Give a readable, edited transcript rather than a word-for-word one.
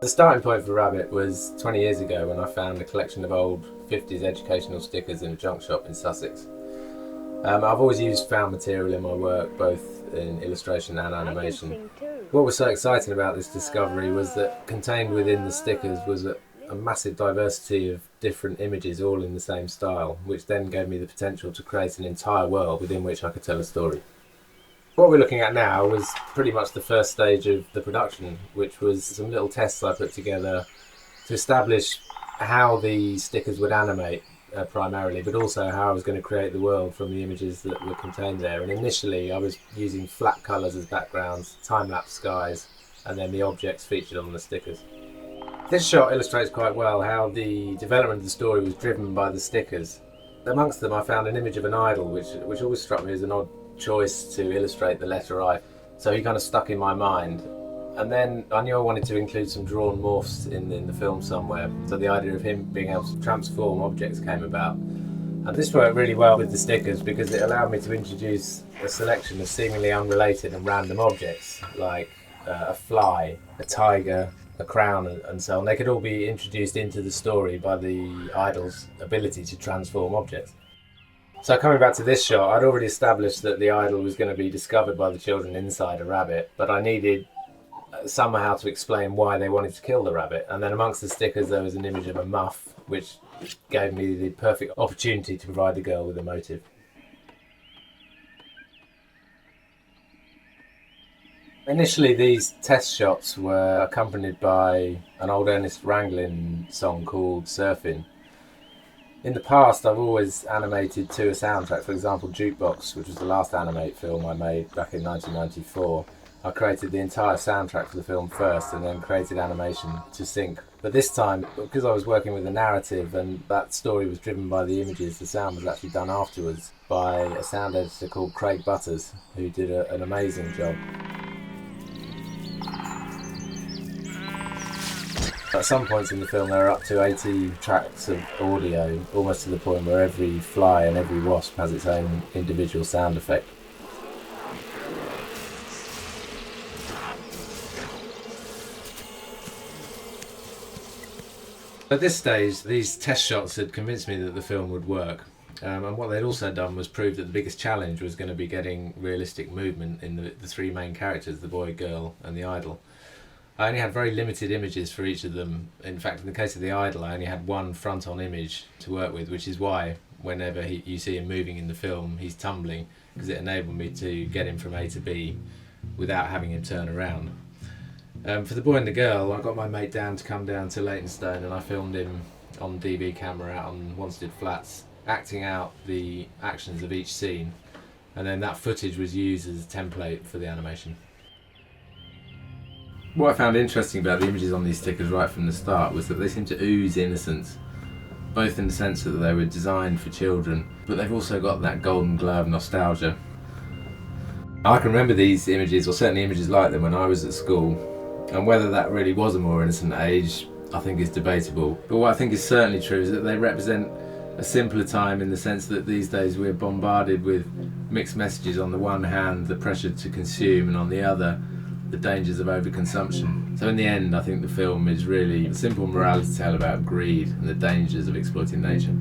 The starting point for Rabbit was 20 years ago when I found a collection of old 50s educational stickers in a junk shop in Sussex. I've always used found material in my work, both in illustration and animation. What was so exciting about this discovery was that contained within the stickers was a massive diversity of different images all in the same style, which then gave me the potential to create an entire world within which I could tell a story. What we're looking at now was pretty much the first stage of the production, which was some little tests I put together to establish how the stickers would animate primarily, but also how I was going to create the world from the images that were contained there. And initially I was using flat colours as backgrounds, time-lapse skies, and then the objects featured on the stickers. This shot illustrates quite well how the development of the story was driven by the stickers. Amongst them I found an image of an idol, which always struck me as an odd choice to illustrate the letter I. So he kind of stuck in my mind. And then I knew I wanted to include some drawn morphs in the film somewhere. So the idea of him being able to transform objects came about. And this worked really well with the stickers because it allowed me to introduce a selection of seemingly unrelated and random objects, like a fly, a tiger, a crown, and so on. They could all be introduced into the story by the idol's ability to transform objects. So coming back to this shot, I'd already established that the idol was going to be discovered by the children inside a rabbit, but I needed somehow to explain why they wanted to kill the rabbit. And then amongst the stickers there was an image of a muff, which gave me the perfect opportunity to provide the girl with a motive. Initially these test shots were accompanied by an old Ernest Ranglin song called Surfin'. In the past I've always animated to a soundtrack. For example, Jukebox, which was the last animate film I made back in 1994. I created the entire soundtrack for the film first and then created animation to sync. But this time, because I was working with a narrative and that story was driven by the images, the sound was actually done afterwards by a sound editor called Craig Butters, who did an amazing job. At some points in the film there are up to 80 tracks of audio, almost to the point where every fly and every wasp has its own individual sound effect. At this stage, these test shots had convinced me that the film would work. And what they'd also done was prove that the biggest challenge was going to be getting realistic movement in the three main characters, the boy, girl and the idol. I only had very limited images for each of them. In fact, in the case of the idol, I only had one front-on image to work with, which is why whenever you see him moving in the film, he's tumbling, because it enabled me to get him from A to B without having him turn around. For the boy and the girl, I got my mate Dan to come down to Leytonstone and I filmed him on DV camera out on Wanstead Flats, acting out the actions of each scene, and then that footage was used as a template for the animation. What I found interesting about the images on these stickers right from the start was that they seem to ooze innocence, both in the sense that they were designed for children, but they've also got that golden glow of nostalgia. I can remember these images, or certainly images like them, when I was at school, and whether that really was a more innocent age, I think is debatable. But what I think is certainly true is that they represent a simpler time in the sense that these days we're bombarded with mixed messages. On the one hand, the pressure to consume, and on the other, the dangers of overconsumption. So in the end, I think the film is really a simple morality tale about greed and the dangers of exploiting nature.